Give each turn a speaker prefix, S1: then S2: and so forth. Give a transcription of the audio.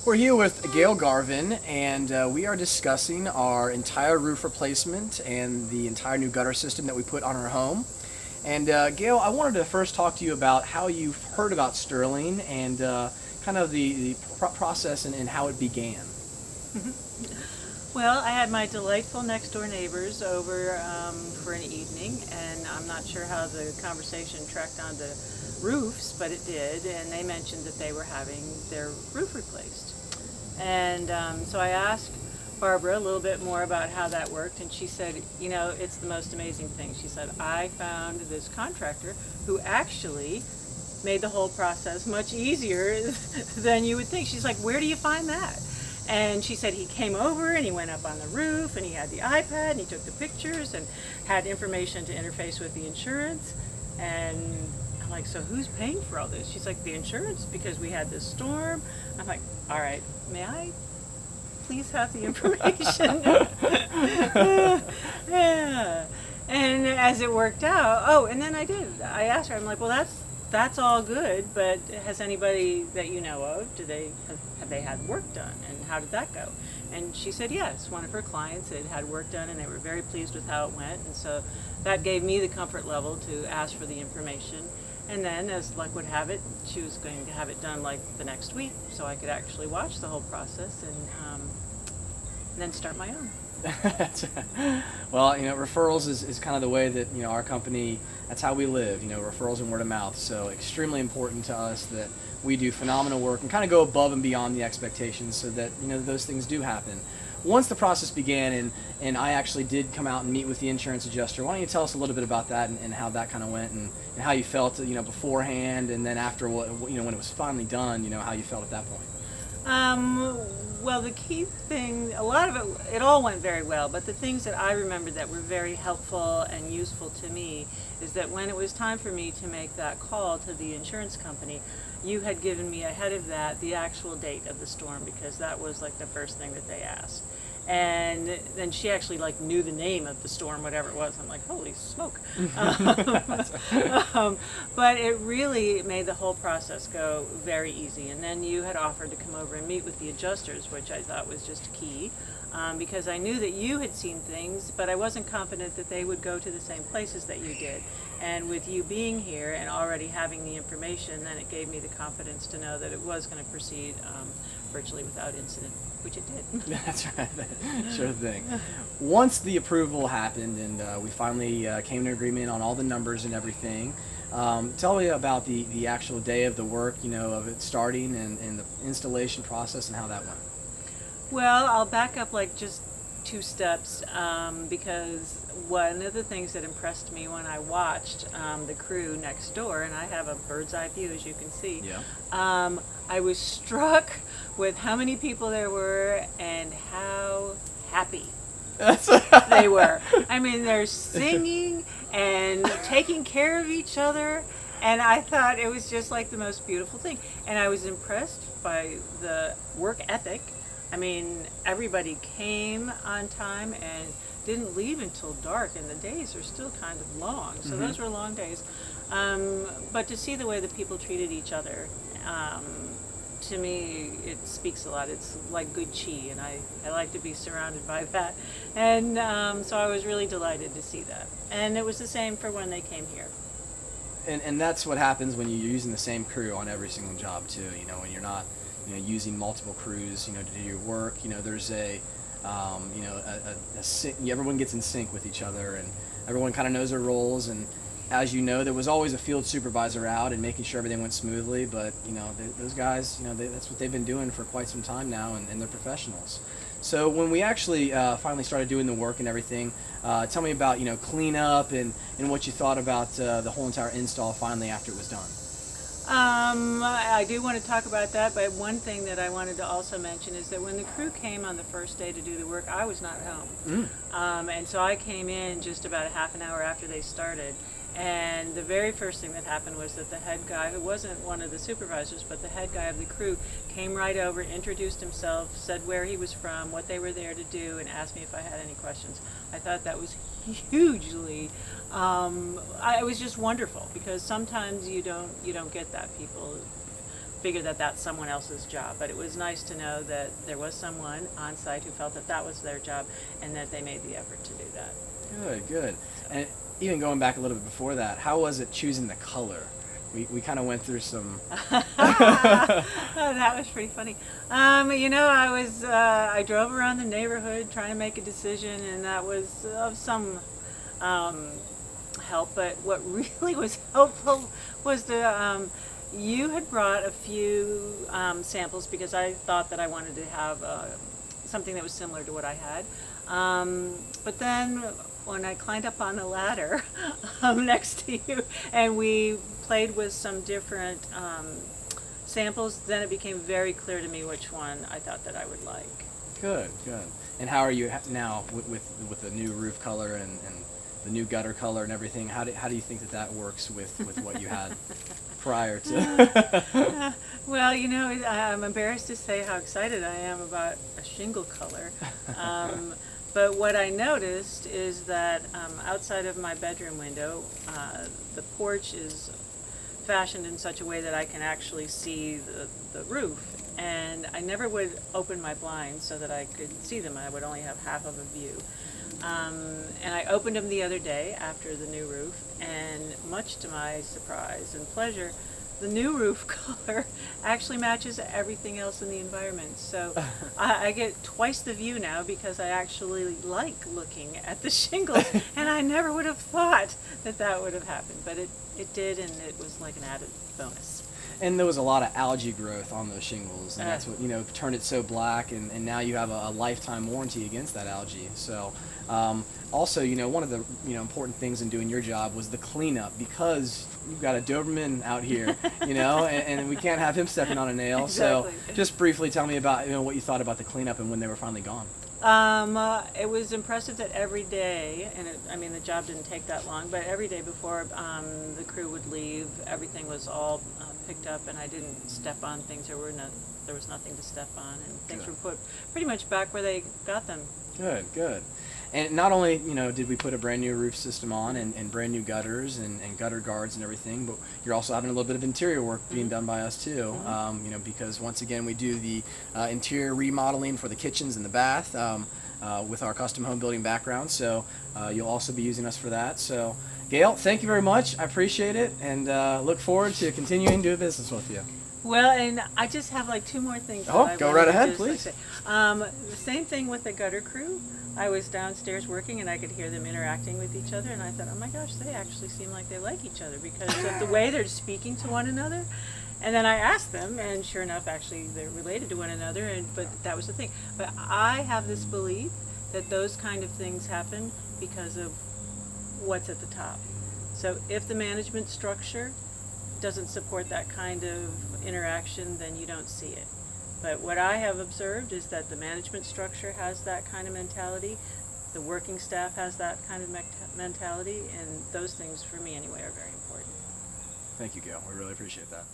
S1: We're here with Gail Garvin, and we are discussing our entire roof replacement and the entire new gutter system that we put on our home. And Gail, I wanted to first talk to you about how you've heard about Sterling and kind of the process and how it began.
S2: Well, I had my delightful next door neighbors over for an evening, and I'm not sure how the conversation tracked onto roofs, but it did, and they mentioned that they were having their roof replaced. And so I asked Barbara a little bit more about how that worked, and she said, you know, it's the most amazing thing. She said, I found this contractor who actually made the whole process much easier than you would think. She's like, where do you find that? And she said he came over and he went up on the roof and he had the iPad and he took the pictures and had information to interface with the insurance. And I'm like, so who's paying for all this? She's like, the insurance, because we had this storm. I'm like, all right, may I please have the information? Yeah. And as it worked out, oh, and then I asked her, I'm like, well, that's all good, but has anybody that you know of, have they had work done, and how did that go? And she said yes, one of her clients had work done and they were very pleased with how it went, and so that gave me the comfort level to ask for the information. And then, as luck would have it, she was going to have it done like the next week, so I could actually watch the whole process and then start my own.
S1: Well, referrals is kind of the way that, our company, that's how we live, referrals and word of mouth. So extremely important to us that we do phenomenal work and kind of go above and beyond the expectations so that, those things do happen. Once the process began and I actually did come out and meet with the insurance adjuster, why don't you tell us a little bit about that and how that kind of went and how you felt, beforehand, and then after when it was finally done, how you felt at that point.
S2: Well, the key thing, a lot of it all went very well, but the things that I remember that were very helpful and useful to me is that when it was time for me to make that call to the insurance company, you had given me ahead of that the actual date of the storm, because that was like the first thing that they asked. And then she actually knew the name of the storm, whatever it was. I'm like, holy smoke. But it really made the whole process go very easy. And then you had offered to come over and meet with the adjusters, which I thought was just key, because I knew that you had seen things, but I wasn't confident that they would go to the same places that you did. And with you being here and already having the information, then it gave me the confidence to know that it was going to proceed virtually without incident, which it did.
S1: That's right. Sure thing. Once the approval happened and we finally came to agreement on all the numbers and everything, tell me about the actual day of the work, of it starting and the installation process and how that went.
S2: Well, I'll back up just 2 steps, because one of the things that impressed me when I watched the crew next door, and I have a bird's eye view, as you can see,
S1: Yeah.
S2: I was struck with how many people there were and how happy they were. I mean, they're singing and taking care of each other, and I thought it was just like the most beautiful thing. And I was impressed by the work ethic. I mean, everybody came on time and didn't leave until dark, and the days are still kind of long. So those were long days. But to see the way that people treated each other, to me, it speaks a lot. It's like good chi, and I like to be surrounded by that. And so I was really delighted to see that. And it was the same for when they came here.
S1: And that's what happens when you're using the same crew on every single job too. When you're not, using multiple crews, to do your work. There's everyone gets in sync with each other, and everyone kind of knows their roles. And as you know, there was always a field supervisor out and making sure everything went smoothly. But those guys, that's what they've been doing for quite some time now, and they're professionals. So when we actually finally started doing the work and everything, tell me about cleanup and what you thought about the whole entire install finally after it was done.
S2: I do want to talk about that, but one thing that I wanted to also mention is that when the crew came on the first day to do the work, I was not home. And so I came in just about a half an hour after they started. And the very first thing that happened was that the head guy, who wasn't one of the supervisors, but the head guy of the crew, came right over, introduced himself, said where he was from, what they were there to do, and asked me if I had any questions. I thought that was hugely, it was just wonderful, because sometimes you don't get that. People figure that that's someone else's job. But it was nice to know that there was someone on site who felt that that was their job and that they made the effort to do that.
S1: Good, good. And even going back a little bit before that, how was it choosing the color? We kind of went through some.
S2: Oh, that was pretty funny. I drove around the neighborhood trying to make a decision, and that was of some help. But what really was helpful was you had brought a few samples because I thought that I wanted to have something that was similar to what I had. But then when I climbed up on the ladder next to you and we played with some different samples, then it became very clear to me which one I thought that I would like.
S1: Good, good. And how are you now with the new roof color and the new gutter color and everything? How do you think that works with what you had prior to?
S2: Well, I'm embarrassed to say how excited I am about a shingle color. But what I noticed is that outside of my bedroom window, the porch is fashioned in such a way that I can actually see the roof. And I never would open my blinds so that I could see them. I would only have half of a view. And I opened them the other day after the new roof, and much to my surprise and pleasure, the new roof color actually matches everything else in the environment. So I get twice the view now because I actually like looking at the shingles, and I never would have thought that would have happened, but it did, and it was like an added bonus.
S1: And there was a lot of algae growth on those shingles, and that's what turned it so black. And now you have a lifetime warranty against that algae. So, also, one of the important things in doing your job was the cleanup, because you've got a Doberman out here, and we can't have him stepping on a nail.
S2: Exactly.
S1: So, just briefly tell me about what you thought about the cleanup and when they were finally gone.
S2: It was impressive that every day, and the job didn't take that long, but every day before the crew would leave, everything was all picked up, and I didn't step on things. There was nothing to step on, and things were put pretty much back where they got them.
S1: Good, good. And not only, did we put a brand new roof system on and brand new gutters and gutter guards and everything, but you're also having a little bit of interior work being done by us too. Because once again, we do the interior remodeling for the kitchens and the bath with our custom home building background. So you'll also be using us for that. So Gail, thank you very much. I appreciate it, and look forward to continuing to do business with you.
S2: Well, and I just have like two more things.
S1: Oh, go right ahead, please.
S2: The same thing with the gutter crew. I was downstairs working, and I could hear them interacting with each other, and I thought, oh my gosh, they actually seem like they like each other because of the way they're speaking to one another. And then I asked them, and sure enough, actually, they're related to one another, but that was the thing. But I have this belief that those kind of things happen because of what's at the top. So if the management structure doesn't support that kind of interaction, then you don't see it. But what I have observed is that the management structure has that kind of mentality, the working staff has that kind of mentality, and those things, for me anyway, are very important.
S1: Thank you, Gail. We really appreciate that.